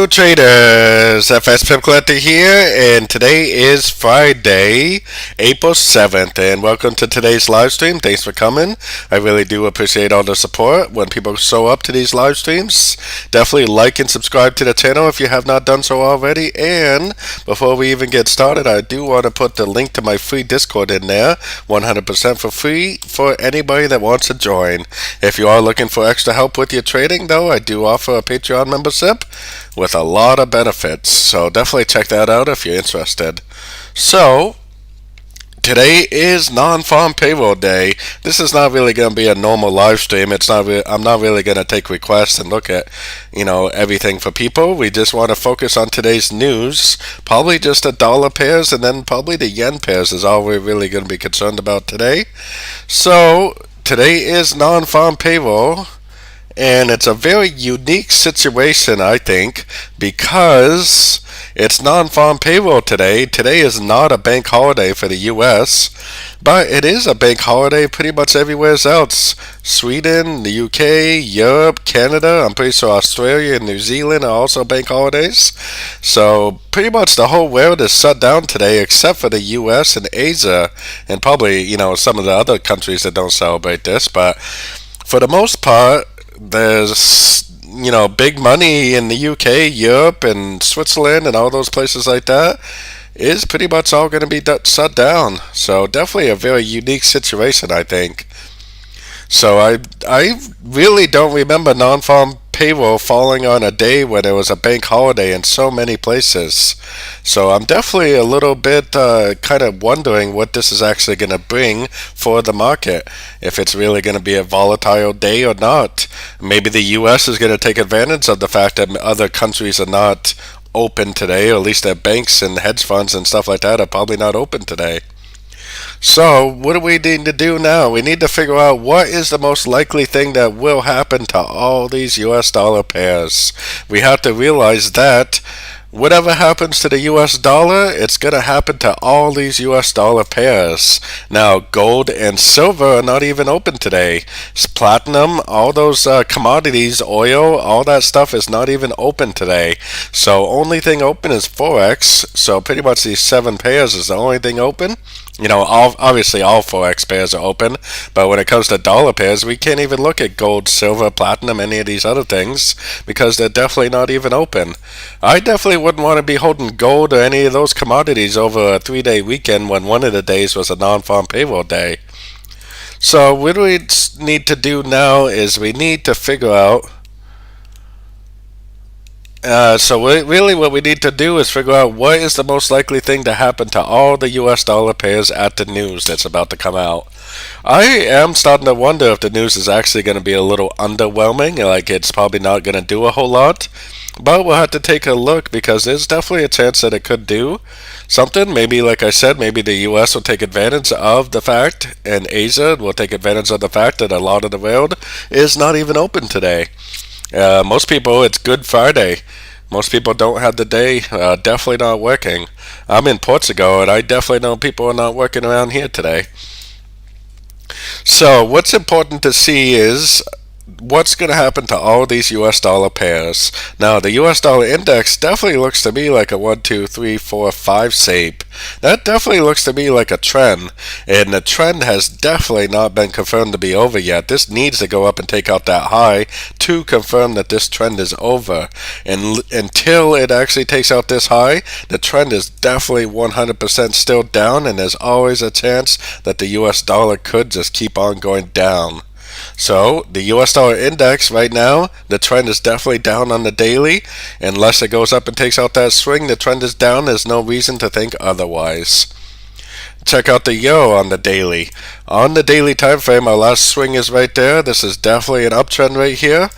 traders, FXPIPCOLLECTOR here, and today is Friday, April 7th, and welcome to today's live stream. Thanks for coming. I really do appreciate all the support when people show up to these live streams. Definitely like and subscribe to the channel if you have not done so already, and before we even get started, I do want to put the link to my free Discord in there, 100% for free for anybody that wants to join. If you are looking for extra help with your trading, though, I do offer a Patreon membership with a lot of benefits, so definitely check that out if you're interested. So today is non-farm payroll day. This is not really going to be a normal live stream. I'm not really going to take requests and look at everything for people. We just want to focus on today's news, probably just the dollar pairs, and then probably the yen pairs is all we're really going to be concerned about today. So today is non-farm payroll, and it's a very unique situation, I think, because it's non-farm payroll today. Today is not a bank holiday for the U.S., but it is a bank holiday pretty much everywhere else. Sweden, the UK, Europe, Canada, I'm pretty sure Australia and New Zealand are also bank holidays. So pretty much the whole world is shut down today except for the US and Asia, and probably, some of the other countries that don't celebrate this. But for the most part, there's big money in the UK, Europe, and Switzerland, and all those places like that is pretty much all going to be shut down. So definitely a very unique situation, I think. So I really don't remember non-farm payroll falling on a day when there was a bank holiday in so many places. So I'm definitely a little bit kind of wondering what this is actually going to bring for the market, if it's really going to be a volatile day or not. Maybe the US is going to take advantage of the fact that other countries are not open today, or at least their banks and hedge funds and stuff like that are probably not open today. So what do we need to do now? We need to figure out what is the most likely thing that will happen to all these US dollar pairs. We have to realize that whatever happens to the US dollar, it's going to happen to all these US dollar pairs. Now, gold and silver are not even open today. Platinum, all those commodities, oil, all that stuff is not even open today. So only thing open is Forex. So pretty much these 7 pairs is the only thing open. Obviously all Forex pairs are open, but when it comes to dollar pairs, we can't even look at gold, silver, platinum, any of these other things, because they're definitely not even open. I definitely wouldn't want to be holding gold or any of those commodities over a 3-day weekend when one of the days was a non-farm payroll day. So what we need to do now is we need to figure out really what we need to do is figure out what is the most likely thing to happen to all the US dollar pairs at the news that's about to come out. I am starting to wonder if the news is actually going to be a little underwhelming, like it's probably not going to do a whole lot. But we'll have to take a look, because there's definitely a chance that it could do something. Maybe, like I said, maybe the US will take advantage of the fact, and Asia will take advantage of the fact that a lot of the world is not even open today. Most people, it's Good Friday. Most people don't have the day, definitely not working. I'm in Portugal, and I definitely know people are not working around here today. So what's important to see is what's going to happen to all these US dollar pairs. Now, the US dollar index definitely looks to me like a 1, 2, 3, 4, 5 shape. That definitely looks to me like a trend, and the trend has definitely not been confirmed to be over yet. This needs to go up and take out that high to confirm that this trend is over. And until it actually takes out this high, the trend is definitely 100% still down, and there's always a chance that the US dollar could just keep on going down. So the US dollar index right now, the trend is definitely down on the daily. Unless it goes up and takes out that swing, the trend is down. There's no reason to think otherwise. Check out the euro on the daily. On the daily time frame, our last swing is right there. This is definitely an uptrend right here.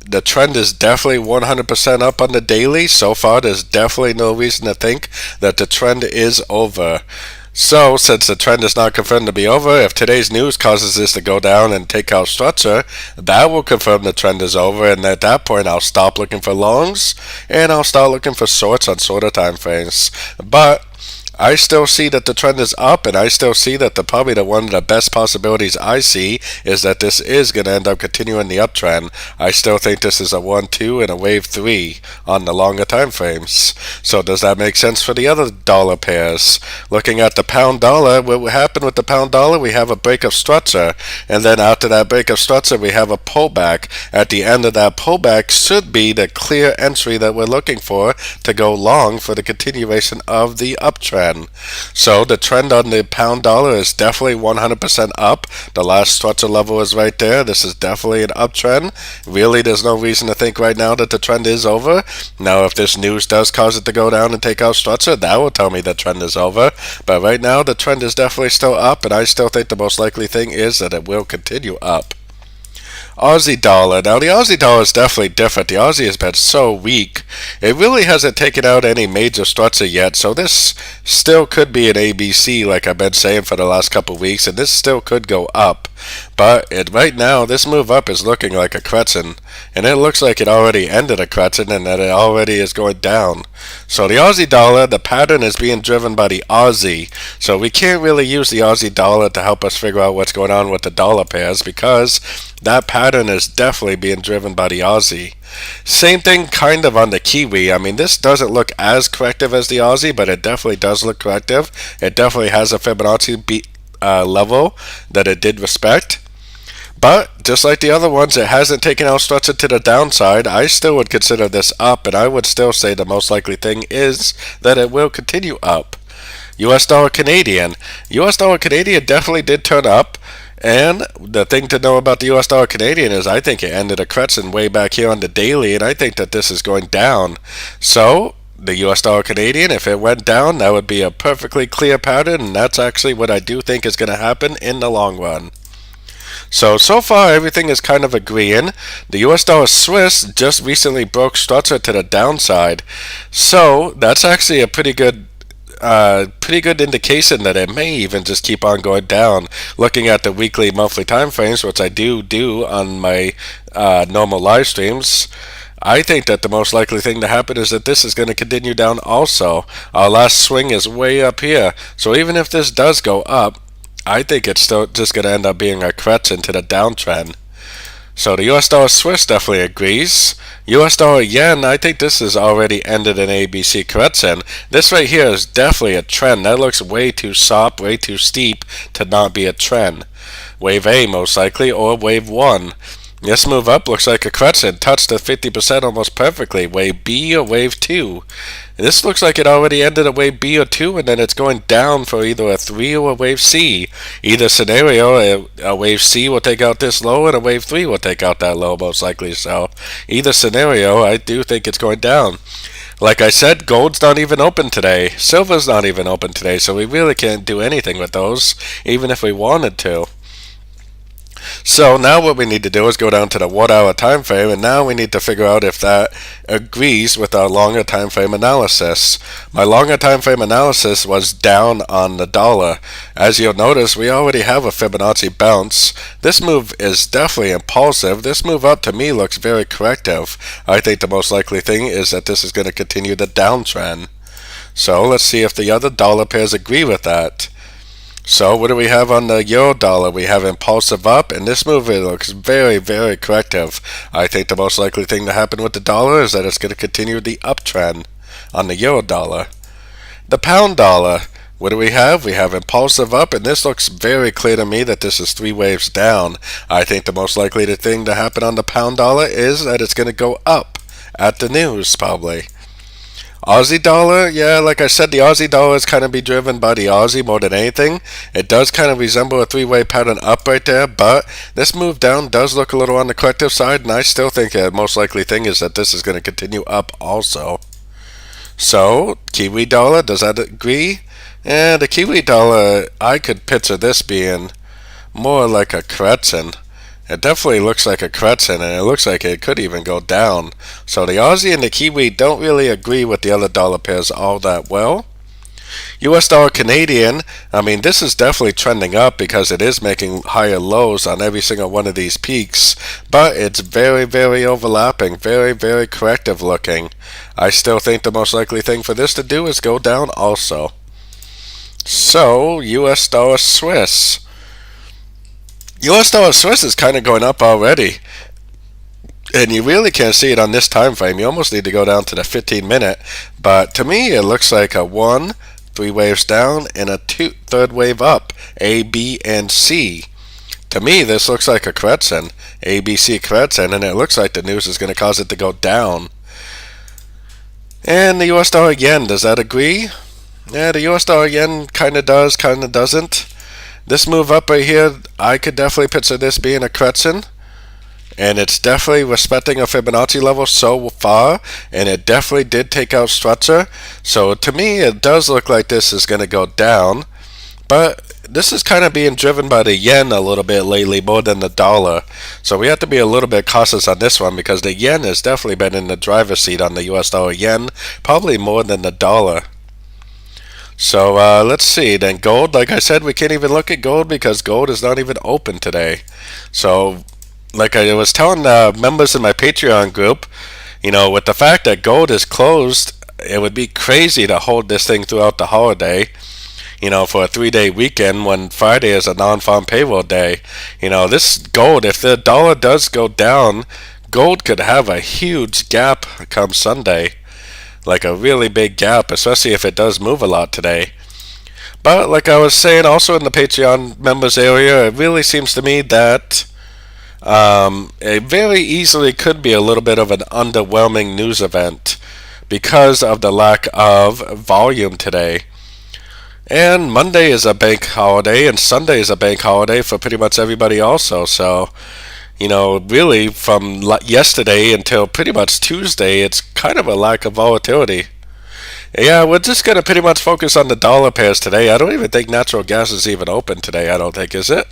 The trend is definitely 100% up on the daily. So far, there's definitely no reason to think that the trend is over. So, since the trend is not confirmed to be over, if today's news causes this to go down and take out structure, that will confirm the trend is over, and at that point I'll stop looking for longs, and I'll start looking for shorts on shorter time frames. But I still see that the trend is up, and I still see that probably one of the best possibilities I see is that this is going to end up continuing the uptrend. I still think this is a 1-2 and a wave 3 on the longer time frames. So does that make sense for the other dollar pairs? Looking at the pound dollar, what happened with the pound dollar? We have a break of structure, and then after that break of structure, we have a pullback. At the end of that pullback should be the clear entry that we're looking for to go long for the continuation of the uptrend. So the trend on the pound dollar is definitely 100% up. The last structure level is right there. This is definitely an uptrend. Really, there's no reason to think right now that the trend is over. Now, if this news does cause it to go down and take out structure, that will tell me the trend is over. But right now, the trend is definitely still up, and I still think the most likely thing is that it will continue up. Aussie dollar. Now, the Aussie dollar is definitely different. The Aussie has been so weak. It really hasn't taken out any major structure yet, so this still could be an ABC, like I've been saying for the last couple of weeks, and this still could go up. But right now, this move up is looking like a crescent, and it looks like it already ended a crescent and that it already is going down. So the Aussie dollar, the pattern is being driven by the Aussie. So we can't really use the Aussie dollar to help us figure out what's going on with the dollar pairs, because that pattern is definitely being driven by the Aussie. Same thing kind of on the Kiwi. I mean, this doesn't look as corrective as the Aussie, but it definitely does look corrective. It definitely has a Fibonacci level that it did respect. But just like the other ones, it hasn't taken out structure to the downside. I still would consider this up, and I would still say the most likely thing is that it will continue up. US dollar Canadian. US dollar Canadian definitely did turn up. And the thing to know about the US dollar Canadian is I think it ended a crescent way back here on the daily, and I think that this is going down. So the US dollar Canadian, if it went down, that would be a perfectly clear pattern, and that's actually what I do think is going to happen in the long run. So far everything is kind of agreeing. The US dollar Swiss just recently broke structure to the downside. So that's actually a pretty good indication that it may even just keep on going down. Looking at the weekly, monthly time frames, which I do on my normal live streams, I think that the most likely thing to happen is that this is going to continue down also. Our last swing is way up here, so even if this does go up, I think it's still just going to end up being a crescent to the downtrend. So the US dollar Swiss definitely agrees. US dollar yen, I think this has already ended an ABC crescent. This right here is definitely a trend. That looks way too soft, way too steep to not be a trend. Wave A most likely, or wave 1. This move up looks like a crescent, touched the 50% almost perfectly. Wave B or wave 2. This looks like it already ended a wave B or 2, and then it's going down for either a 3 or a wave C. Either scenario, a wave C will take out this low, and a wave 3 will take out that low, most likely. So either scenario, I do think it's going down. Like I said, gold's not even open today. Silver's not even open today, so we really can't do anything with those, even if we wanted to. So now what we need to do is go down to the 1 hour time frame, and now we need to figure out if that agrees with our longer time frame analysis. My longer time frame analysis was down on the dollar. As you'll notice, we already have a Fibonacci bounce. This move is definitely impulsive. This move up to me looks very corrective. I think the most likely thing is that this is going to continue the downtrend. So let's see if the other dollar pairs agree with that. So what do we have on the euro dollar? We have impulsive up, and this move looks very, very corrective. I think the most likely thing to happen with the dollar is that it's going to continue the uptrend on the euro dollar. The pound dollar, what do we have? We have impulsive up, and this looks very clear to me that this is 3 waves down. I think the most likely thing to happen on the pound dollar is that it's going to go up at the news, probably. Aussie dollar, yeah, like I said, the Aussie dollar is kind of be driven by the Aussie more than anything. It does kind of resemble a 3-way pattern up right there, but this move down does look a little on the corrective side, and I still think the most likely thing is that this is going to continue up also. So, Kiwi dollar, does that agree? Yeah, the Kiwi dollar, I could picture this being more like a crescent. It definitely looks like a crescent, and it looks like it could even go down. So the Aussie and the Kiwi don't really agree with the other dollar pairs all that well. US dollar Canadian, I mean, this is definitely trending up because it is making higher lows on every single one of these peaks, but it's very, very overlapping, very, very corrective looking. I still think the most likely thing for this to do is go down also. So, US dollar Swiss. US dollar Swiss is kind of going up already. And you really can't see it on this time frame. You almost need to go down to the 15-minute. But to me, it looks like a 1, 3 waves down, and a third wave up. A, B, and C. To me, this looks like a correction. A, B, C correction, and it looks like the news is going to cause it to go down. And the US dollar yen, does that agree? Yeah, the US dollar yen kind of does, kind of doesn't. This move up right here, I could definitely picture this being a correction. And it's definitely respecting a Fibonacci level so far, and it definitely did take out structure. So to me, it does look like this is going to go down, but this is kind of being driven by the yen a little bit lately more than the dollar. So we have to be a little bit cautious on this one because the yen has definitely been in the driver's seat on the US dollar yen, probably more than the dollar. So let's see. Then gold, like I said, we can't even look at gold because gold is not even open today. So like I was telling members in my Patreon group, with the fact that gold is closed, it would be crazy to hold this thing throughout the holiday, for a 3-day weekend when Friday is a non-farm payroll day. This gold, if the dollar does go down, gold could have a huge gap come Sunday, like a really big gap, especially if it does move a lot today. But like I was saying also in the Patreon members area, it really seems to me that it very easily could be a little bit of an underwhelming news event because of the lack of volume today. And Monday is a bank holiday, and Sunday is a bank holiday for pretty much everybody also. So, really from yesterday until pretty much Tuesday, it's kind of a lack of volatility. Yeah, we're just going to pretty much focus on the dollar pairs today. I don't even think natural gas is even open today, I don't think, is it?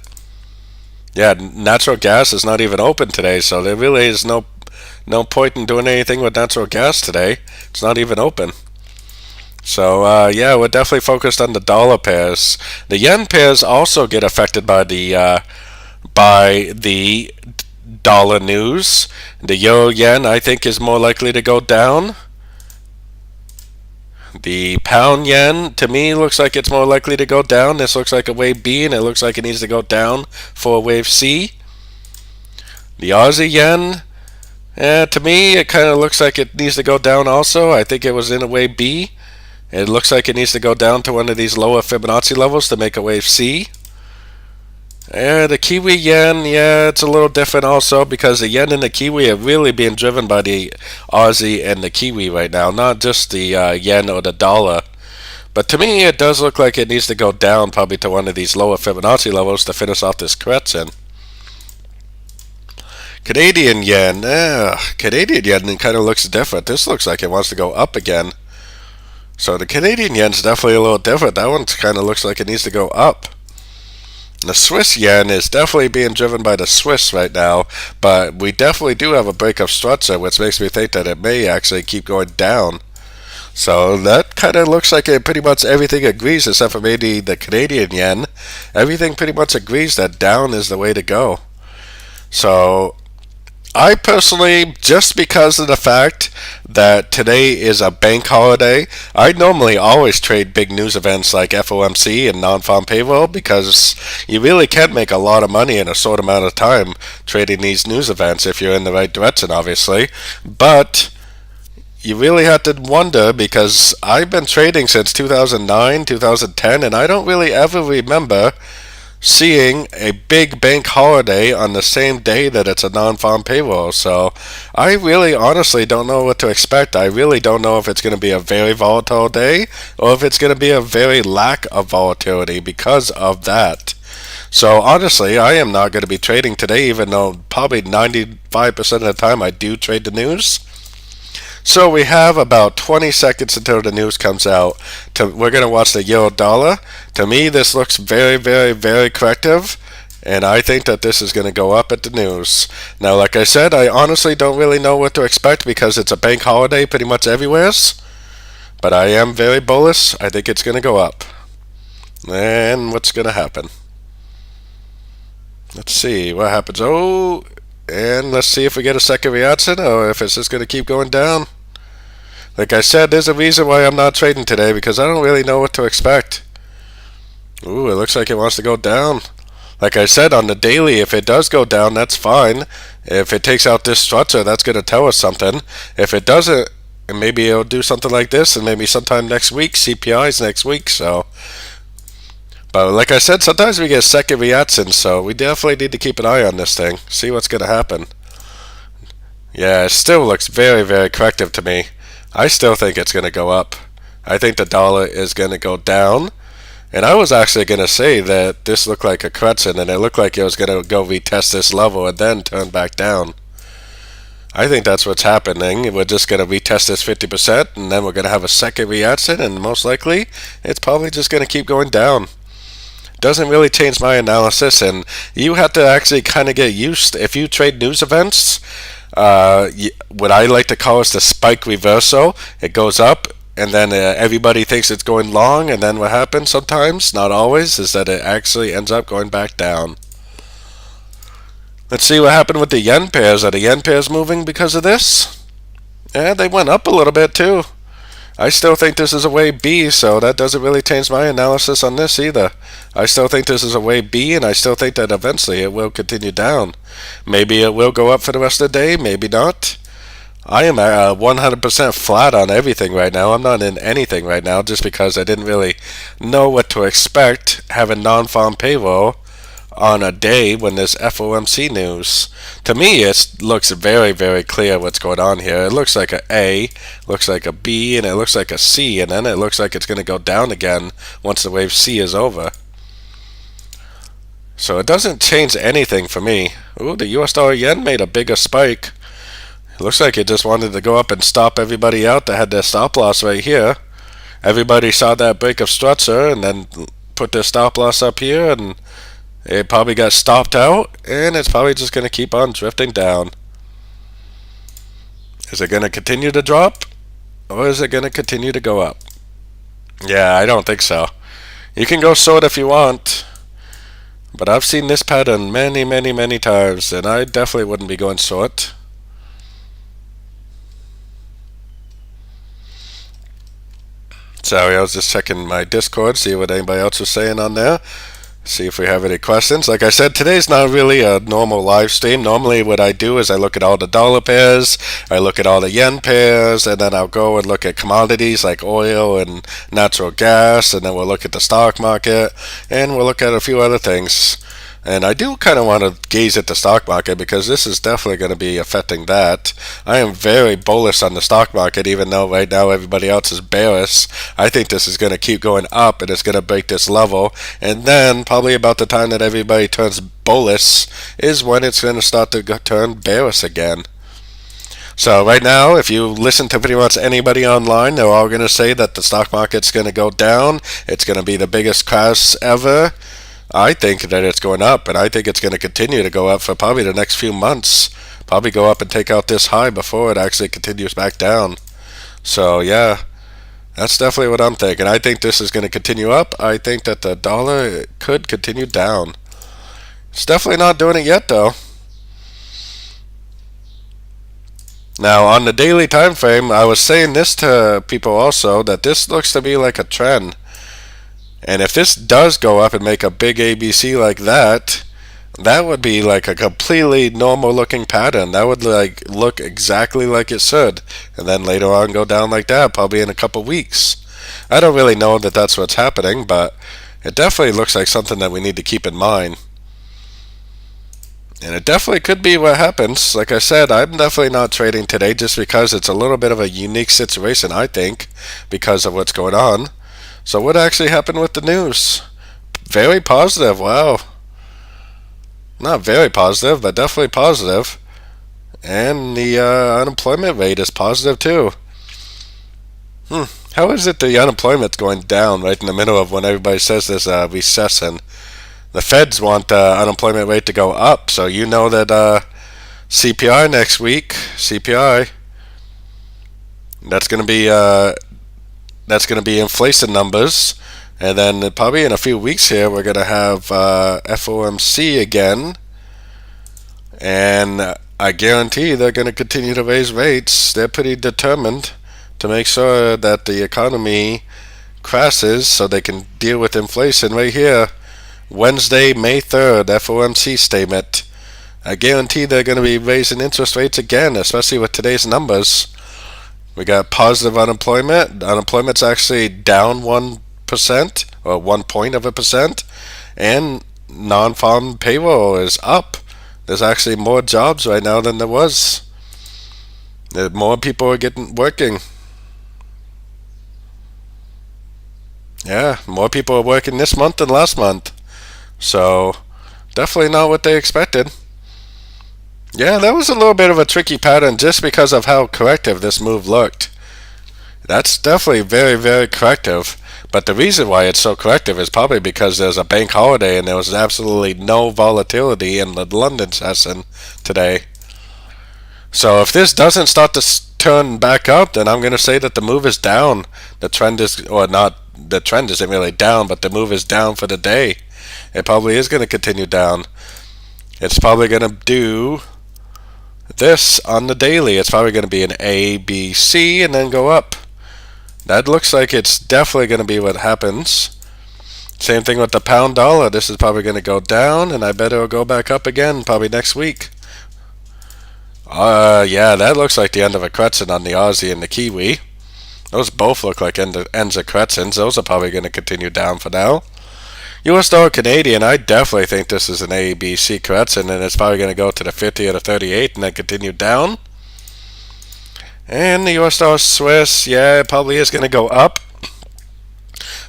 Yeah, natural gas is not even open today, so there really is no point in doing anything with natural gas today. It's not even open. So yeah, we're definitely focused on the dollar pairs. The yen pairs also get affected by the dollar news. The euro yen, I think, is more likely to go down. The pound yen, to me, looks like it's more likely to go down. This looks like a wave B, and it looks like it needs to go down for a wave C. The Aussie yen, to me, it kind of looks like it needs to go down also. I think it was in a wave B. It looks like it needs to go down to one of these lower Fibonacci levels to make a wave C. The Kiwi yen, it's a little different also because the yen and the Kiwi are really being driven by the Aussie and the Kiwi right now, not just the yen or the dollar. But to me, it does look like it needs to go down probably to one of these lower Fibonacci levels to finish off this correction. Canadian yen, kind of looks different. This looks like it wants to go up again. So the Canadian yen's definitely a little different. That one kind of looks like it needs to go up. The Swiss yen is definitely being driven by the Swiss right now, but we definitely do have a break of structure, which makes me think that it may actually keep going down. So that kind of looks like it pretty much everything agrees except for maybe the Canadian yen. Everything pretty much agrees that down is the way to go. So I personally, just because of the fact that today is a bank holiday, I normally always trade big news events like FOMC and non-farm payroll because you really can make a lot of money in a short amount of time trading these news events if you're in the right direction, obviously. But you really have to wonder because I've been trading since 2009, 2010, and I don't really ever remember seeing a big bank holiday on the same day that it's a non-farm payroll. So I really honestly don't know what to expect. I really don't know if it's going to be a very volatile day or if it's going to be a very lack of volatility because of that. So honestly, I am not going to be trading today, even though probably 95% of the time I do trade the news. So we have about 20 seconds until the news comes out. We're going to watch the euro dollar. To me, this looks very, very, very corrective, and I think that this is going to go up at the news. Now, like I said, I honestly don't really know what to expect because it's a bank holiday pretty much everywhere, but I am very bullish. I think it's going to go up. And what's going to happen? Let's see what happens. Oh, and let's see if we get a second reaction or if it's just going to keep going down. Like I said, there's a reason why I'm not trading today because I don't really know what to expect. Ooh, it looks like it wants to go down. Like I said, on the daily, if it does go down, that's fine. If it takes out this structure, that's going to tell us something. If it doesn't, and maybe it'll do something like this, and maybe sometime next week, CPI's next week, so. But like I said, sometimes we get second reactions, so we definitely need to keep an eye on this thing, see what's going to happen. Yeah, it still looks very, very corrective to me. I still think it's going to go up. I think the dollar is going to go down. And I was actually going to say that this looked like a correction, and it looked like it was going to go retest this level and then turn back down. I think that's what's happening. We're just going to retest this 50%, and then we're going to have a second reaction, and most likely, it's probably just going to keep going down. Doesn't really change my analysis, and you have to actually kind of get used. If you trade news events, what I like to call is the spike reversal. It goes up, and then everybody thinks it's going long, and then what happens sometimes, not always, is that it actually ends up going back down. Let's see what happened with the yen pairs. Are the yen pairs moving because of this? Yeah, they went up a little bit too. I still think this is a way B, so that doesn't really change my analysis on this either. I still think this is a way B, and I still think that eventually it will continue down. Maybe it will go up for the rest of the day, maybe not. I am 100% flat on everything right now. I'm not in anything right now just because I didn't really know what to expect having non-farm payroll on a day when there's FOMC news. To me, it looks very, very clear what's going on here. It looks like A, looks like a B, and it looks like a C, and then it looks like it's going to go down again once the wave C is over. So it doesn't change anything for me. Ooh, the US dollar yen made a bigger spike. It looks like it just wanted to go up and stop everybody out that had their stop loss right here. Everybody saw that break of structure and then put their stop loss up here, and it probably got stopped out, and it's probably just going to keep on drifting down. Is it going to continue to drop, or is it going to continue to go up? Yeah, I don't think so. You can go short if you want, but I've seen this pattern many, many, many times, and I definitely wouldn't be going short. Sorry, I was just checking my Discord, see what anybody else was saying on there. See if we have any questions. Like I said, today's not really a normal live stream. Normally what I do is I look at all the dollar pairs, I look at all the yen pairs, and then I'll go and look at commodities like oil and natural gas, and then we'll look at the stock market, and we'll look at a few other things. And I do kind of want to gaze at the stock market because this is definitely going to be affecting that. I am very bullish on the stock market, even though right now everybody else is bearish. I think this is going to keep going up, and it's going to break this level. And then probably about the time that everybody turns bullish is when it's going to start to turn bearish again. So right now, if you listen to pretty much anybody online, they're all going to say that the stock market's going to go down. It's going to be the biggest crash ever. I think that it's going up, and I think it's going to continue to go up for probably the next few months. Probably go up and take out this high before it actually continues back down. So yeah, that's definitely what I'm thinking. I think this is going to continue up. I think that the dollar could continue down. It's definitely not doing it yet though. Now on the daily time frame, I was saying this to people also, that this looks to be like a trend. And if this does go up and make a big ABC like that, that would be like a completely normal looking pattern. That would like look exactly like it should. And then later on go down like that, probably in a couple weeks. I don't really know that that's what's happening, but it definitely looks like something that we need to keep in mind. And it definitely could be what happens. Like I said, I'm definitely not trading today just because it's a little bit of a unique situation, I think, because of what's going on. So what actually happened with the news? Very positive, wow. Not very positive, but definitely positive. And the unemployment rate is positive too. How is it the unemployment's going down right in the middle of when everybody says there's a recession? The feds want the unemployment rate to go up, so you know that CPI next week, CPI, that's going to be inflation numbers, and then probably in a few weeks here we're going to have FOMC again, and I guarantee they're going to continue to raise rates. They're pretty determined to make sure that the economy crashes so they can deal with inflation right here. Wednesday, May 3rd, FOMC statement. I guarantee they're going to be raising interest rates again, especially with today's numbers. We got positive unemployment. Unemployment's actually down 1%, or 1 point of a percent, and non-farm payroll is up. There's actually more jobs right now than there was. More people are getting working. Yeah, more people are working this month than last month. So, definitely not what they expected. Yeah, that was a little bit of a tricky pattern just because of how corrective this move looked. That's definitely very, very corrective. But the reason why it's so corrective is probably because there's a bank holiday and there was absolutely no volatility in the London session today. So if this doesn't start to turn back up, then I'm going to say that the move is down. The trend is, or not, the trend isn't really down, but the move is down for the day. It probably is going to continue down. It's probably going to do this on the daily. It's probably going to be an A, B, C, and then go up. That looks like it's definitely going to be what happens. Same thing with the pound dollar. This is probably going to go down, and I bet it'll go back up again probably next week. Yeah, that looks like the end of a crescent on the Aussie and the Kiwi. Those both look like ends of crescents. Those are probably going to continue down for now. US dollar Canadian, I definitely think this is an A, B, C crescent, and it's probably going to go to the 50 or the 38 and then continue down. And the US dollar Swiss, yeah, it probably is going to go up.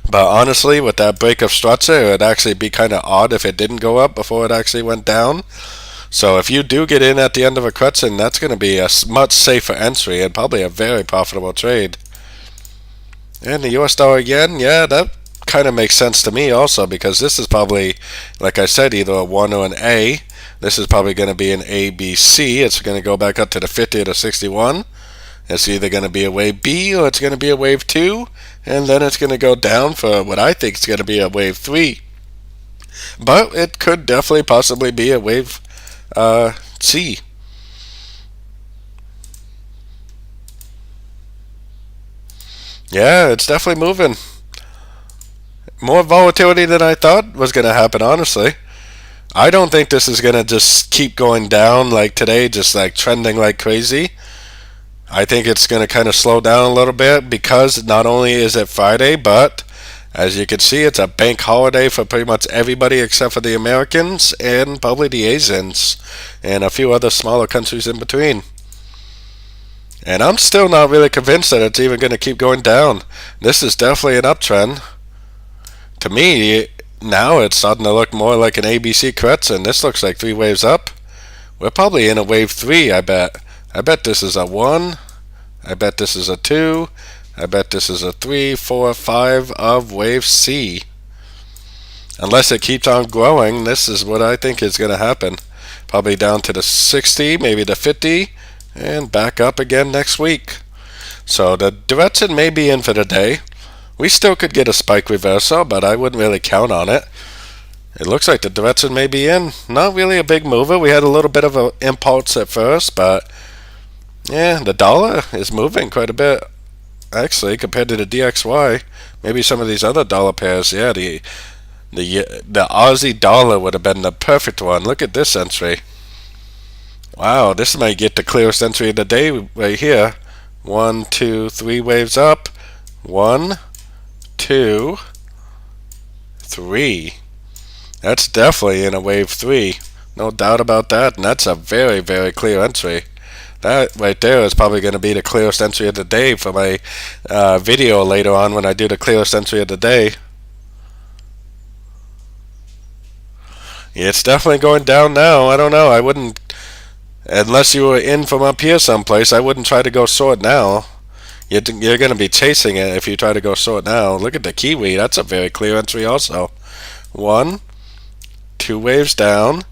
But honestly, with that break of structure, it would actually be kind of odd if it didn't go up before it actually went down. So if you do get in at the end of a crescent, that's going to be a much safer entry and probably a very profitable trade. And the US dollar yen, yeah, that kind of makes sense to me also, because this is probably, like I said, either a 1 or an A. This is probably going to be an A, B, C. It's going to go back up to the 50 or the 61. It's either going to be a wave B or it's going to be a wave 2, and then it's going to go down for what I think is going to be a wave 3. But it could definitely possibly be a wave C. Yeah, it's definitely moving. More volatility than I thought was going to happen, honestly. I don't think this is going to just keep going down like today, just like trending like crazy. I think it's going to kind of slow down a little bit because not only is it Friday, but as you can see, it's a bank holiday for pretty much everybody except for the Americans and probably the Asians and a few other smaller countries in between. And I'm still not really convinced that it's even going to keep going down. This is definitely an uptrend. To me, now it's starting to look more like an ABC crescent. This looks like 3 waves up. We're probably in a wave 3, I bet. I bet this is a 1. I bet this is a 2. I bet this is a 3, 4, 5 of wave C. Unless it keeps on growing, this is what I think is going to happen. Probably down to the 60, maybe the 50, and back up again next week. So the direction may be in for the day. We still could get a spike reversal, but I wouldn't really count on it. It looks like the direction may be in. Not really a big mover. We had a little bit of an impulse at first, but yeah, the dollar is moving quite a bit, actually, compared to the DXY. Maybe some of these other dollar pairs. Yeah, the Aussie dollar would have been the perfect one. Look at this entry. Wow, this might get the clearest entry of the day right here. 1, 2, 3 waves up. 1, 2, 3. That's definitely in a wave 3. No doubt about that. And that's a very, very clear entry. That right there is probably going to be the clearest entry of the day for my video later on when I do the clearest entry of the day. It's definitely going down now. I don't know. I wouldn't, unless you were in from up here someplace, I wouldn't try to go short now. You're going to be chasing it if you try to go short now. Look at the Kiwi. That's a very clear entry also. 1, 2 waves down,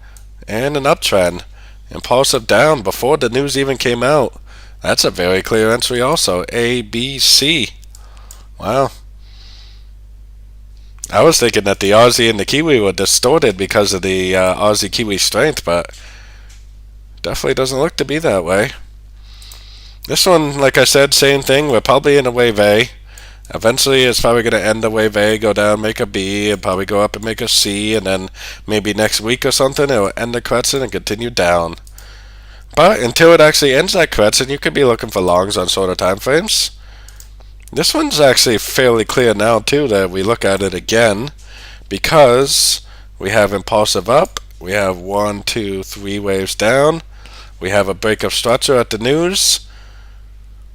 and an uptrend. Impulsive down before the news even came out. That's a very clear entry also. A, B, C. Wow. I was thinking that the Aussie and the Kiwi were distorted because of the Aussie-Kiwi strength, but definitely doesn't look to be that way. This one, like I said, same thing. We're probably in a wave A. Eventually, it's probably going to end the wave A, go down, make a B, and probably go up and make a C, and then maybe next week or something, it will end the correction and continue down. But until it actually ends that correction, you could be looking for longs on shorter time frames. This one's actually fairly clear now, too, that we look at it again, because we have impulsive up, we have 1, 2, 3 waves down, we have a break of structure at the news.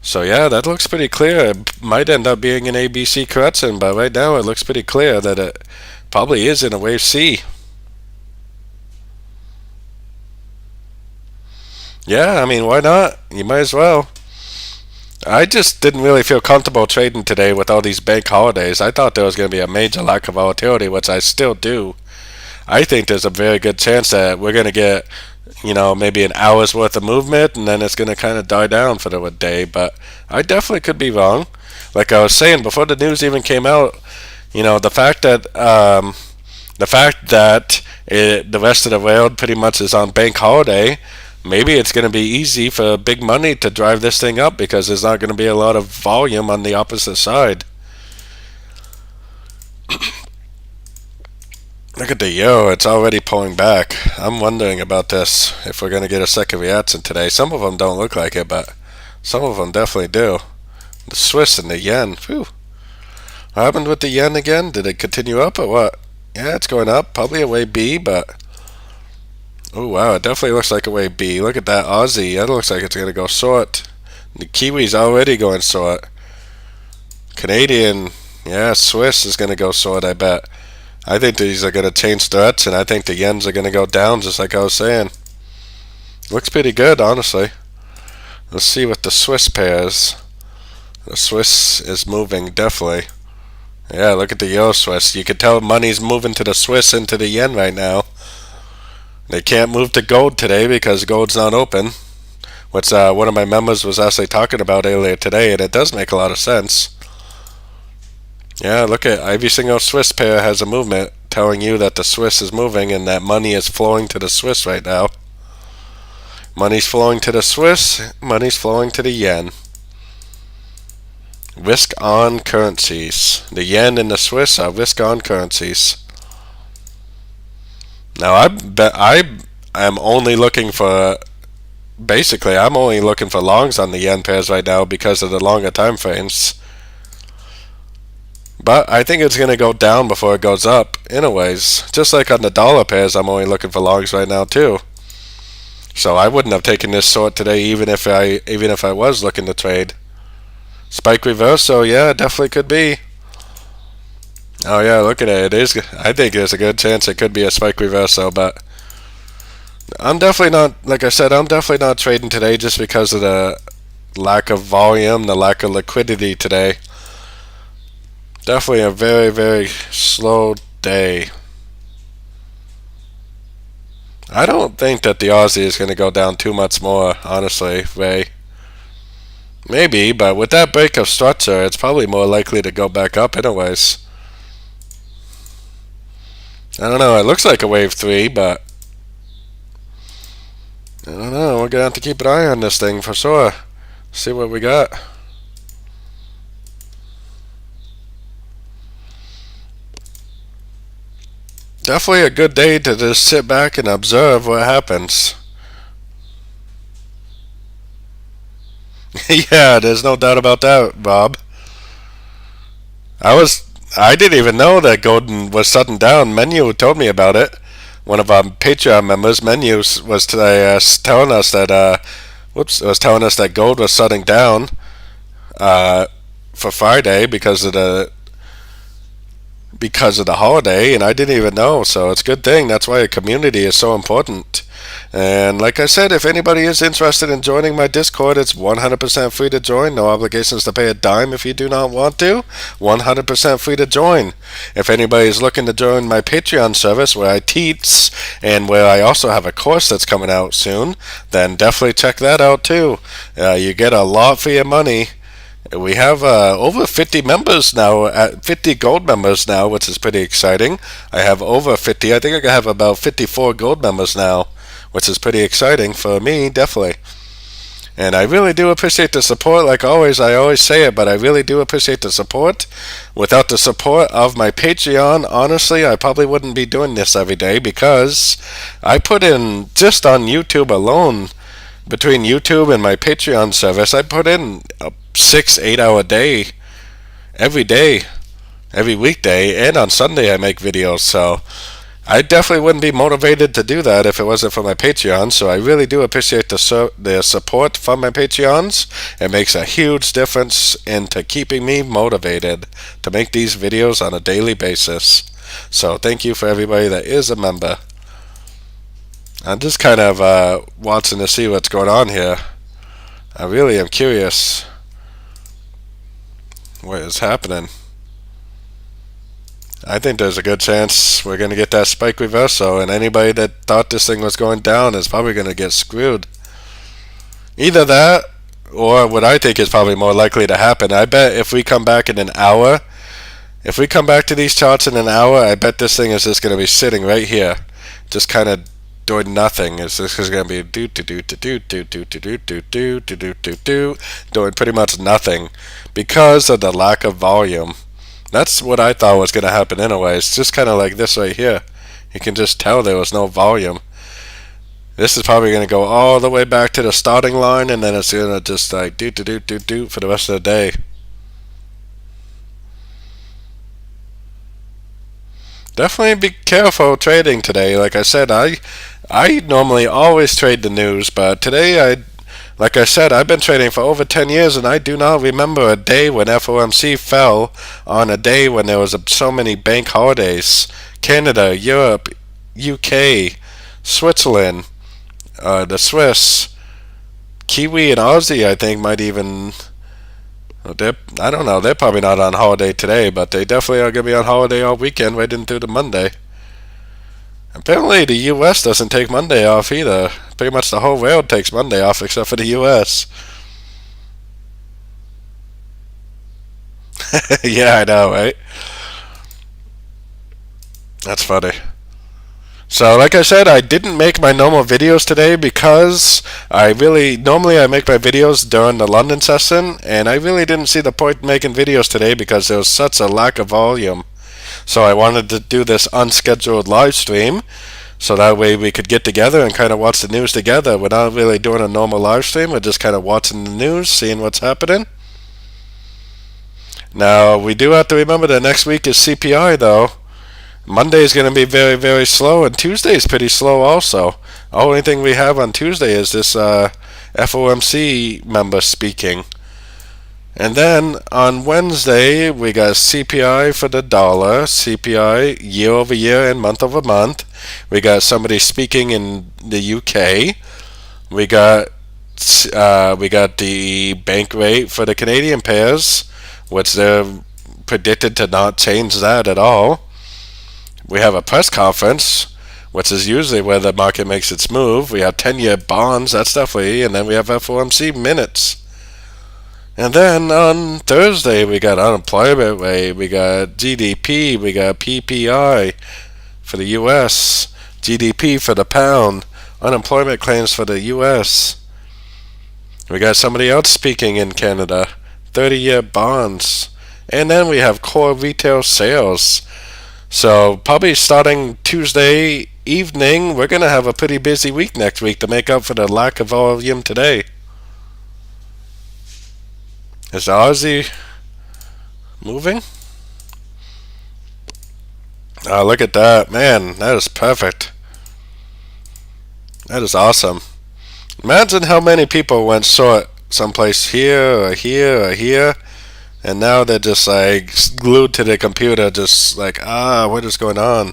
So yeah, that looks pretty clear. It might end up being an ABC correction, but right now it looks pretty clear that it probably is in a wave C. Yeah, I mean, why not? You might as well. I just didn't really feel comfortable trading today with all these bank holidays. I thought there was going to be a major lack of volatility, which I still do. I think there's a very good chance that we're going to get, maybe an hour's worth of movement, and then it's going to kind of die down for the day. But I definitely could be wrong. Like I was saying before the news even came out, the fact that the rest of the world pretty much is on bank holiday, maybe it's going to be easy for big money to drive this thing up because there's not going to be a lot of volume on the opposite side. Look at the euro, it's already pulling back. I'm wondering about this, if we're going to get a second reaction today. Some of them don't look like it, but some of them definitely do. The Swiss and the yen, phew. What happened with the yen again? Did it continue up or what? Yeah, it's going up, probably a way B, but... Oh wow, it definitely looks like a way B. Look at that Aussie, that looks like it's going to go short. The Kiwi's already going short. Canadian, yeah, Swiss is going to go short, I bet. I think these are going to change direction. I think the yens are going to go down, just like I was saying. Looks pretty good, honestly. Let's see what the Swiss pairs. The Swiss is moving, definitely. Yeah, look at the Euro Swiss. You can tell money's moving to the Swiss and to the yen right now. They can't move to gold today because gold's not open. Which one of my members was actually talking about earlier today, and it does make a lot of sense. Yeah, look at every single Swiss pair has a movement telling you that the Swiss is moving and that money is flowing to the Swiss right now. Money's flowing to the Swiss, money's flowing to the yen. Risk on currencies. The yen and the Swiss are risk on currencies. Now I am only looking for, basically I'm only looking for longs on the yen pairs right now because of the longer time frames. But I think it's going to go down before it goes up, anyways. Just like on the dollar pairs, I'm only looking for longs right now too. So I wouldn't have taken this short today, even if I was looking to trade. Spike reversal, yeah, definitely could be. Oh yeah, look at it. It is. I think there's a good chance it could be a spike reversal, but I'm definitely not. Like I said, I'm definitely not trading today just because of the lack of volume, the lack of liquidity today. Definitely a very, very slow day. I don't think that the Aussie is going to go down too much more, honestly, Ray. Maybe, but with that break of structure, it's probably more likely to go back up anyways. I don't know, it looks like a wave 3, but I don't know, we're going to have to keep an eye on this thing for sure. See what we got. Definitely a good day to just sit back and observe what happens. Yeah, there's no doubt about that, Bob. I didn't even know that Golden was shutting down. Menu told me about it. One of our Patreon members, Menu, was telling us that was telling us that gold was shutting down for Friday because of the holiday, and I didn't even know, so it's a good thing. That's why a community is so important. And like I said, if anybody is interested in joining my Discord, it's 100% free to join. No obligations to pay a dime if you do not want to. 100% free to join. If anybody is looking to join my Patreon service where I teach and where I also have a course that's coming out soon, then definitely check that out too. You get a lot for your money. We have over 50 members now, 50 gold members now, which is pretty exciting. I have over 50. I think I have about 54 gold members now, which is pretty exciting for me, definitely. And I really do appreciate the support. Like always, I always say it, but I really do appreciate the support. Without the support of my Patreon, honestly, I probably wouldn't be doing this every day, because I put in, just on YouTube alone, between YouTube and my Patreon service, I put in a 6-8 hour day every day, every weekday, and on Sunday I make videos. So I definitely wouldn't be motivated to do that if it wasn't for my Patreon. So I really do appreciate the support from my Patreons. It makes a huge difference into keeping me motivated to make these videos on a daily basis. So thank you for everybody that is a member. I'm just kind of watching to see what's going on here. I really am curious what is happening. I think there's a good chance we're going to get that spike reversal, and anybody that thought this thing was going down is probably going to get screwed. Either that, or what I think is probably more likely to happen, I bet if we come back in an hour, if we come back to these charts in an hour, I bet this thing is just going to be sitting right here, just kind of doing nothing. It's just going to be doing pretty much nothing because of the lack of volume. That's what I thought was going to happen anyway. It's just kind of like this right here. You can just tell there was no volume. This is probably going to go all the way back to the starting line, and then it's going to just like do for the rest of the day. Definitely be careful trading today. Like I said, I normally always trade the news, but today like I said, I've been trading for over 10 years, and I do not remember a day when FOMC fell on a day when there was so many bank holidays. Canada, Europe, UK, Switzerland, the Swiss, Kiwi, and Aussie, I think, might even... I don't know, they're probably not on holiday today, but they definitely are going to be on holiday all weekend right into the Monday. Apparently the US doesn't take Monday off either. Pretty much the whole world takes Monday off except for the US. Yeah, I know, right? That's funny. So, like I said, I didn't make my normal videos today because normally I make my videos during the London session, and I really didn't see the point in making videos today because there was such a lack of volume. So I wanted to do this unscheduled live stream, so that way we could get together and kind of watch the news together. We're not really doing a normal live stream, we're just kind of watching the news, seeing what's happening. Now, we do have to remember that next week is CPI, though. Monday is going to be very, very slow, and Tuesday is pretty slow also. The only thing we have on Tuesday is this FOMC member speaking. And then on Wednesday, we got CPI for the dollar, CPI year over year and month over month. We got somebody speaking in the UK. We got the bank rate for the Canadian pairs, which they're predicted to not change that at all. We have a press conference, which is usually where the market makes its move. We have 10-year bonds, that's definitely, and then we have FOMC minutes. And then on Thursday, we got unemployment rate, we got GDP, we got PPI for the US, GDP for the pound, unemployment claims for the US. We got somebody else speaking in Canada, 30-year bonds. And then we have core retail sales. So probably starting Tuesday evening, we're going to have a pretty busy week next week to make up for the lack of volume today. Is the Aussie moving? Oh, look at that. Man, that is perfect. That is awesome. Imagine how many people went short someplace here or here or here, and now they're just like glued to the computer, just like, what is going on?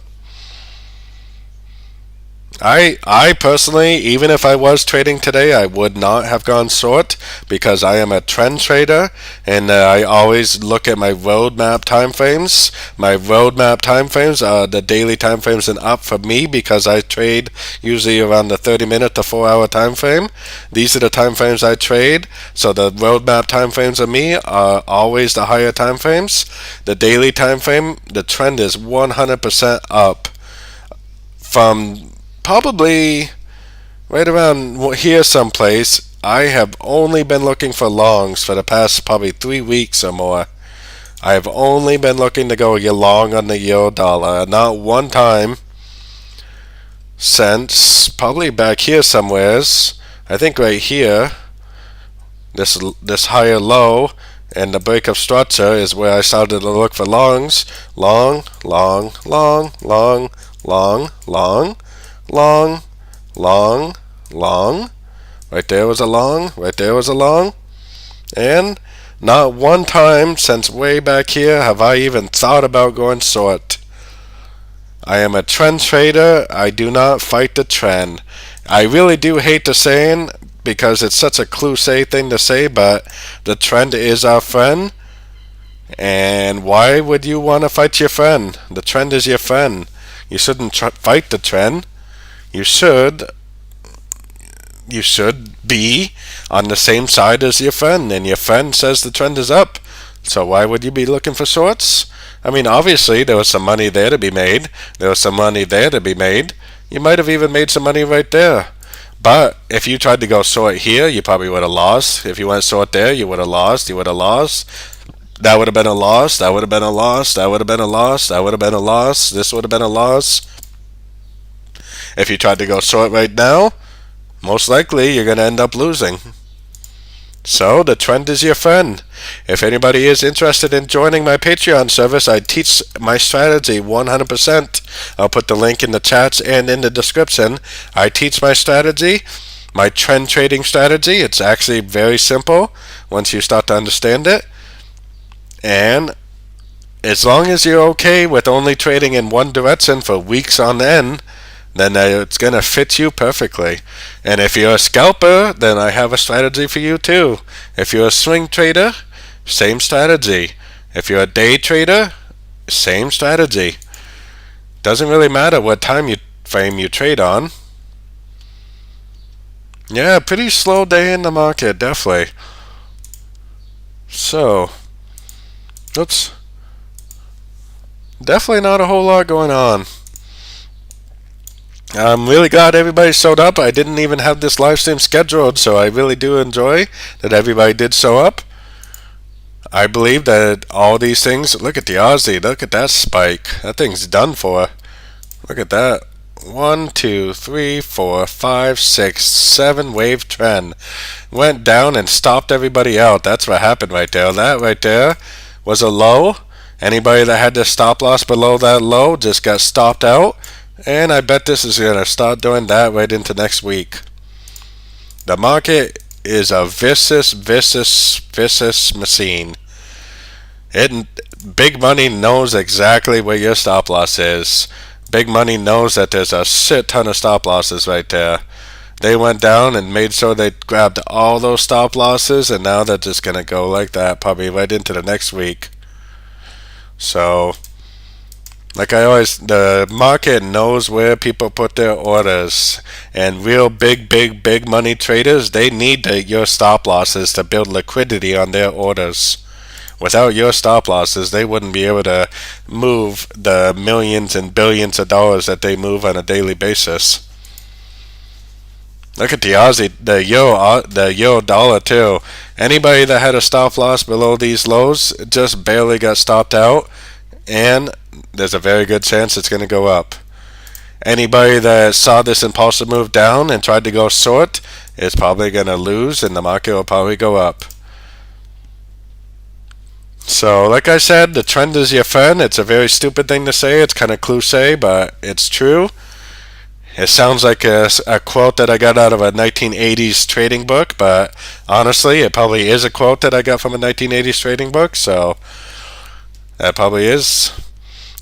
I personally, even if I was trading today, I would not have gone short because I am a trend trader, and I always look at my roadmap timeframes. My roadmap timeframes are the daily timeframes and up for me because I trade usually around the 30-minute to 4-hour timeframe. These are the timeframes I trade, so the roadmap timeframes of me are always the higher timeframes. The daily timeframe, the trend is 100% up from probably right around here someplace I have only been looking for longs for the past probably 3 weeks or more. I have only been looking to go long on the euro dollar. Not one time since probably back here somewheres. I think right here, this higher low and the break of structure is where I started to look for longs. Long, long, long, long, long, long, long, long, long. Right there was a long. Right there was a long. And not one time since way back here have I even thought about going short. I am a trend trader. I do not fight the trend. I really do hate the saying because it's such a cliche thing to say, but the trend is our friend. And why would you want to fight your friend? The trend is your friend. You shouldn't fight the trend. You should be on the same side as your friend, and your friend says the trend is up. So why would you be looking for shorts? I mean, obviously there was some money there to be made. There was some money there to be made. You might have even made some money right there. But if you tried to go short here, you probably would have lost. If you went short there, you would have lost. You would have lost. That would have been a loss. That would have been a loss. That would have been a loss. That would have been a loss. This would have been a loss. If you tried to go short right now, most likely you're going to end up losing. So the trend is your friend. If anybody is interested in joining my Patreon service, I teach my strategy 100%. I'll put the link in the chats and in the description. I teach my strategy, my trend trading strategy. It's actually very simple once you start to understand it. And as long as you're okay with only trading in one direction for weeks on end, then it's going to fit you perfectly. And if you're a scalper, then I have a strategy for you too. If you're a swing trader, same strategy. If you're a day trader, same strategy. Doesn't really matter what time frame you trade on. Yeah, pretty slow day in the market, definitely. So, oops. Definitely not a whole lot going on. I'm really glad everybody showed up. I didn't even have this live stream scheduled, so I really do enjoy that everybody did show up. I believe that all these things, look at the Aussie, look at that spike. That thing's done for. Look at that. 1, 2, 3, 4, 5, 6, 7 wave trend. Went down and stopped everybody out. That's what happened right there. That right there was a low. Anybody that had their stop loss below that low just got stopped out. And I bet this is going to start doing that right into next week. The market is a vicious machine. Big money knows exactly where your stop loss is. Big money knows that there's a shit ton of stop losses right there. They went down and made sure they grabbed all those stop losses, and now they're just going to go like that, probably right into the next week. So, like I always, the market knows where people put their orders, and real big money traders, they need your stop losses to build liquidity on their orders. Without your stop losses, they wouldn't be able to move the millions and billions of dollars that they move on a daily basis. Look at the Aussie, the euro dollar too. Anybody that had a stop loss below these lows just barely got stopped out, and there's a very good chance it's going to go up. Anybody that saw this impulsive move down and tried to go short is probably going to lose, and the market will probably go up. So, like I said, the trend is your friend. It's a very stupid thing to say. It's kind of cliche, but it's true. It sounds like a quote that I got out of a 1980s trading book, but honestly, it probably is a quote that I got from a 1980s trading book, so that probably is.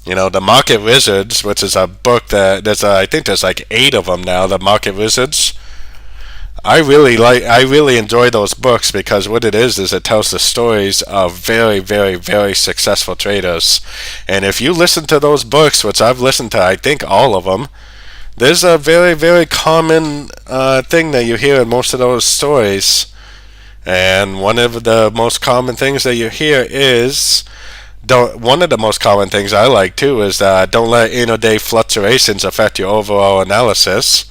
You know, the Market Wizards, which is a book that I think there's like 8 of them now, the Market Wizards. I really enjoy those books because what it is it tells the stories of very successful traders. And if you listen to those books, which I've listened to, I think all of them, there's a very common thing that you hear in most of those stories. And one of the most common things that you hear is, one of the most common things I like too is that don't let intraday fluctuations affect your overall analysis.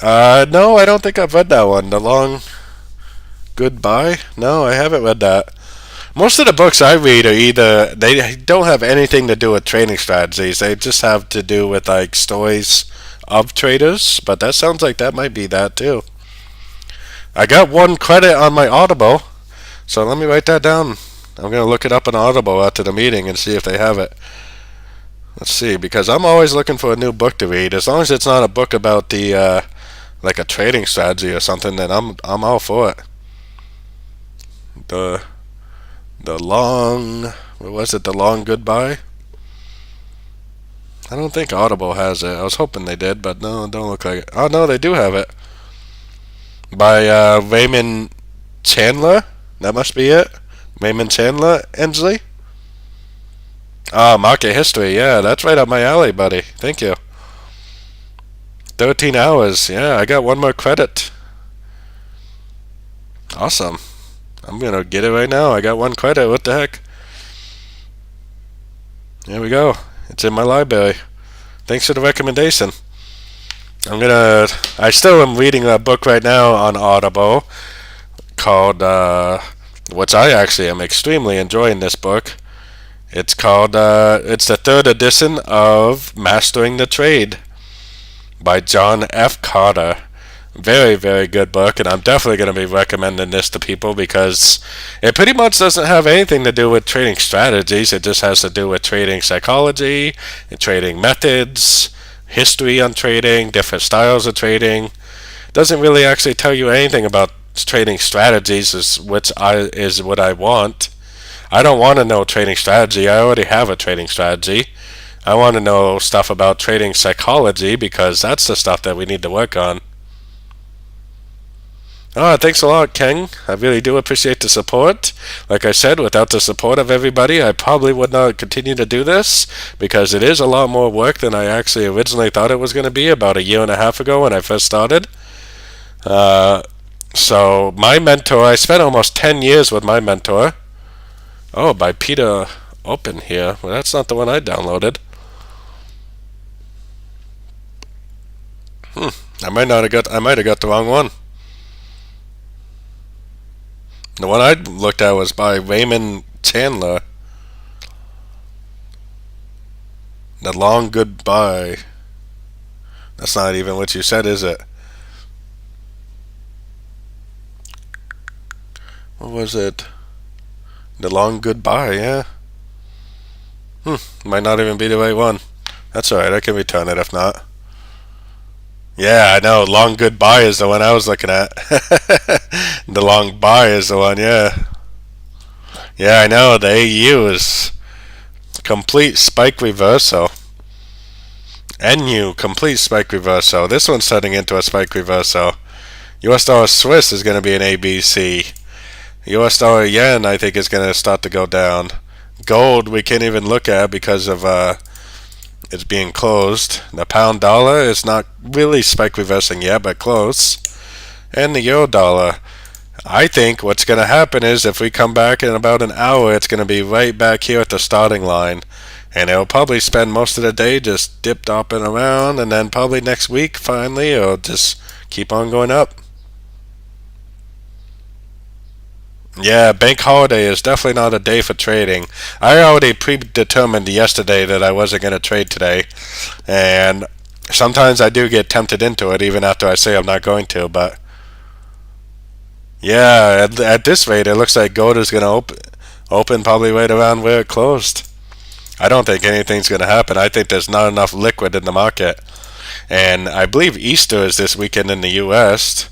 No, I don't think I've read that one. The Long Goodbye? No, I haven't read that. Most of the books I read are either they don't have anything to do with trading strategies. They just have to do with like stories of traders. But that sounds like that might be that too. I got 1 credit on my Audible, so let me write that down. I'm gonna look it up on Audible after the meeting and see if they have it. Let's see, because I'm always looking for a new book to read. As long as it's not a book about the like a trading strategy or something, then I'm all for it. The the long what was it? The Long Goodbye. I don't think Audible has it. I was hoping they did, but no, it don't look like it. Oh no, they do have it by Raymond Chandler. That must be it. Raymond Chandler Ensley. Ah, market history. Yeah, that's right up my alley, buddy. Thank you. 13 hours. Yeah, I got 1 more credit. Awesome. I'm gonna get it right now. I got 1 credit. What the heck? There we go. It's in my library. Thanks for the recommendation. I still am reading a book right now on Audible called, which I actually am extremely enjoying this book. It's called, it's the 3rd edition of Mastering the Trade by John F. Carter. Very, very good book, and I'm definitely going to be recommending this to people because it pretty much doesn't have anything to do with trading strategies. It just has to do with trading psychology, and trading methods, history on trading, different styles of trading. It doesn't really actually tell you anything about trading strategies, which is what I want. I don't want to know trading strategy. I already have a trading strategy. I want to know stuff about trading psychology because that's the stuff that we need to work on. Oh, thanks a lot, Ken. I really do appreciate the support. Like I said, without the support of everybody, I probably would not continue to do this because it is a lot more work than I actually originally thought it was going to be about a year and a half ago when I first started. So my mentor, I spent almost 10 years with my mentor. Oh, by Peter Open here. Well, that's not the one I downloaded. I might have got the wrong one. The one I looked at was by Raymond Chandler. The Long Goodbye. That's not even what you said, is it? What was it? The Long Goodbye, yeah. Might not even be the right one. That's alright, I can return it if not. Yeah, I know. Long Goodbye is the one I was looking at. The Long Bye is the one, yeah. Yeah, I know. The AU is complete spike reversal. NU, complete spike reversal. This one's turning into a spike reversal. US dollar Swiss is going to be an ABC. US dollar yen, I think, is going to start to go down. Gold, we can't even look at because of it's being closed. The pound dollar is not really spike reversing yet, but close. And the euro dollar. I think what's going to happen is if we come back in about an hour, it's going to be right back here at the starting line. And it'll probably spend most of the day just dip-dopping around, and then probably next week, finally, it'll just keep on going up. Yeah, bank holiday is definitely not a day for trading. I already predetermined yesterday that I wasn't going to trade today. And sometimes I do get tempted into it even after I say I'm not going to. But yeah, at this rate, it looks like gold is going to open probably right around where it closed. I don't think anything's going to happen. I think there's not enough liquid in the market. And I believe Easter is this weekend in the U.S.,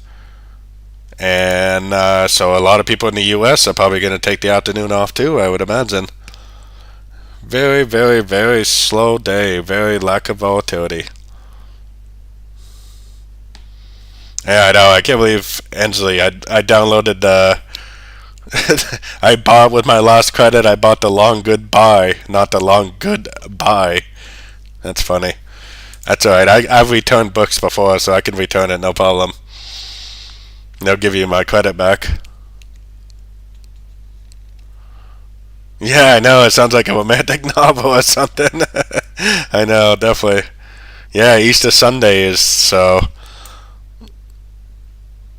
and so a lot of people in the U.S. are probably going to take the afternoon off too, I would imagine. Very, very, very slow day. Very lack of volatility. Yeah, I know. I can't believe, Ansley, I downloaded the... I bought with my last credit, I bought the Long Goodbye, not the Long Goodbye. That's funny. That's alright. I've returned books before, so I can return it, no problem. They'll give you my credit back. Yeah, I know. It sounds like a romantic novel or something. I know, definitely. Yeah, Easter Sunday is so.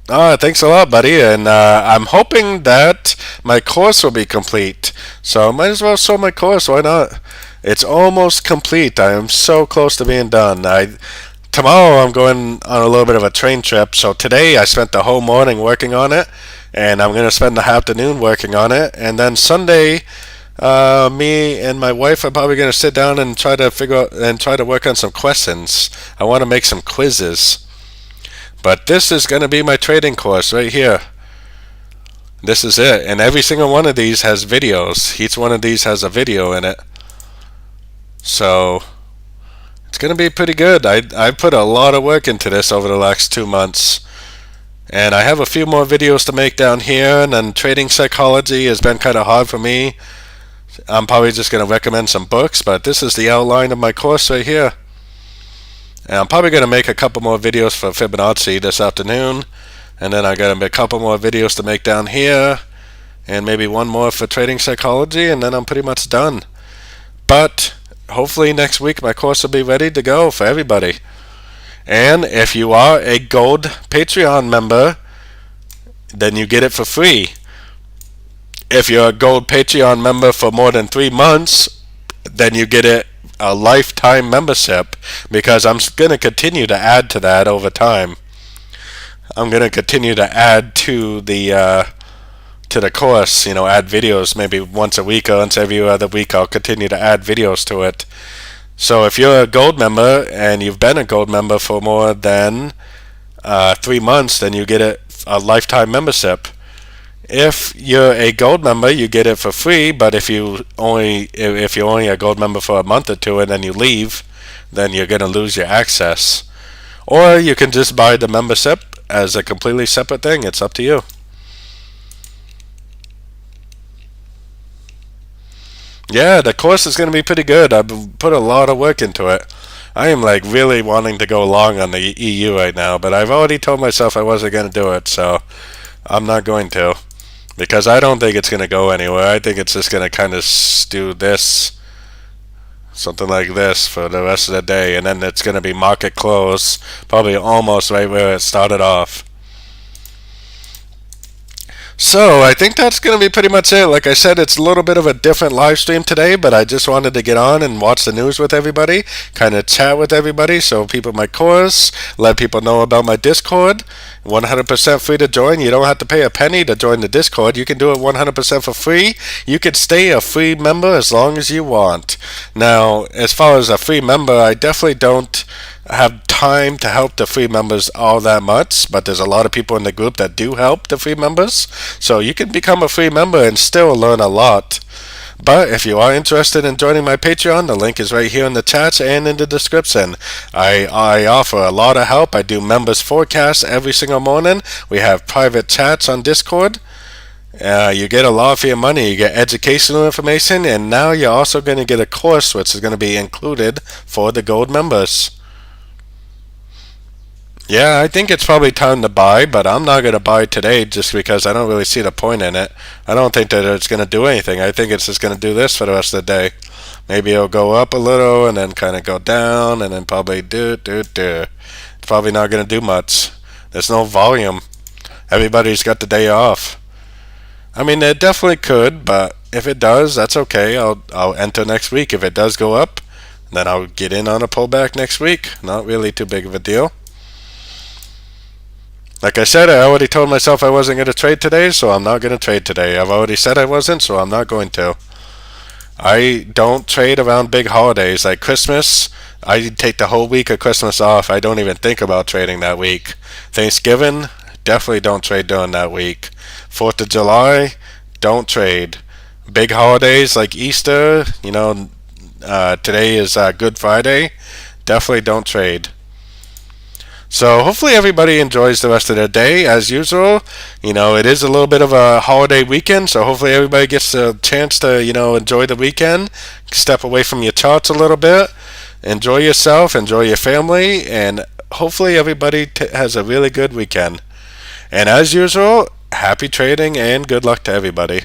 Thanks a lot, buddy. And I'm hoping that my course will be complete. So I might as well show my course. Why not? It's almost complete. I am so close to being done. Tomorrow I'm going on a little bit of a train trip. So today I spent the whole morning working on it, and I'm gonna spend the afternoon working on it. And then Sunday, me and my wife are probably gonna sit down and try to work on some questions. I want to make some quizzes. But this is going to be my trading course right here. This is it. And every single one of these has videos. Each one of these has a video in it. So it's going to be pretty good. I put a lot of work into this over the last 2 months. And I have a few more videos to make down here. And then trading psychology has been kind of hard for me. I'm probably just going to recommend some books. But this is the outline of my course right here. And I'm probably going to make a couple more videos for Fibonacci this afternoon. And then I got a couple more videos to make down here. And maybe one more for trading psychology. And then I'm pretty much done. But hopefully next week my course will be ready to go for everybody. And if you are a Gold Patreon member, then you get it for free. If you're a Gold Patreon member for more than 3 months, then you get it a lifetime membership, because I'm going to continue to add to that over time. I'm going to continue to add to the course, add videos maybe once a week or once every other week. I'll continue to add videos to it. So if you're a gold member and you've been a gold member for more than 3 months, then you get a lifetime membership. If you're a gold member, you get it for free. But if you're only a gold member for a month or two and then you leave, then you're going to lose your access. Or you can just buy the membership as a completely separate thing. It's up to you. Yeah, the course is going to be pretty good. I've put a lot of work into it. I am really wanting to go long on the EU right now, but I've already told myself I wasn't going to do it, so I'm not going to. Because I don't think it's going to go anywhere. I think it's just going to kind of do this, something like this for the rest of the day. And then it's going to be market close, probably almost right where it started off. So I think that's going to be pretty much it. Like I said, it's a little bit of a different live stream today, but I just wanted to get on and watch the news with everybody, kind of chat with everybody, show people my course, let people know about my Discord. 100% free to join. You don't have to pay a penny to join the Discord. You can do it 100% for free. You can stay a free member as long as you want. Now, as far as a free member, I definitely don't have time to help the free members all that much, but there's a lot of people in the group that do help the free members, so you can become a free member and still learn a lot. But if you are interested in joining my Patreon, the link is right here in the chat and in the description. I offer a lot of help. I do members forecasts every single morning. We have private chats on Discord. You get a lot for your money. You get educational information, and now you're also going to get a course which is going to be included for the gold members. Yeah, I think it's probably time to buy, but I'm not going to buy today just because I don't really see the point in it. I don't think that it's going to do anything. I think it's just going to do this for the rest of the day. Maybe it'll go up a little and then kind of go down and then probably do. It's probably not going to do much. There's no volume. Everybody's got the day off. I mean, it definitely could, but if it does, that's okay. I'll enter next week. If it does go up, then I'll get in on a pullback next week. Not really too big of a deal. Like I said, I already told myself I wasn't going to trade today, so I'm not going to trade today. I've already said I wasn't, so I'm not going to. I don't trade around big holidays like Christmas. I take the whole week of Christmas off. I don't even think about trading that week. Thanksgiving, definitely don't trade during that week. 4th of July, don't trade. Big holidays like Easter, today is Good Friday, definitely don't trade. So hopefully everybody enjoys the rest of their day as usual. It is a little bit of a holiday weekend, so hopefully everybody gets a chance to, enjoy the weekend, step away from your charts a little bit, enjoy yourself, enjoy your family, and hopefully everybody has a really good weekend. And as usual, happy trading and good luck to everybody.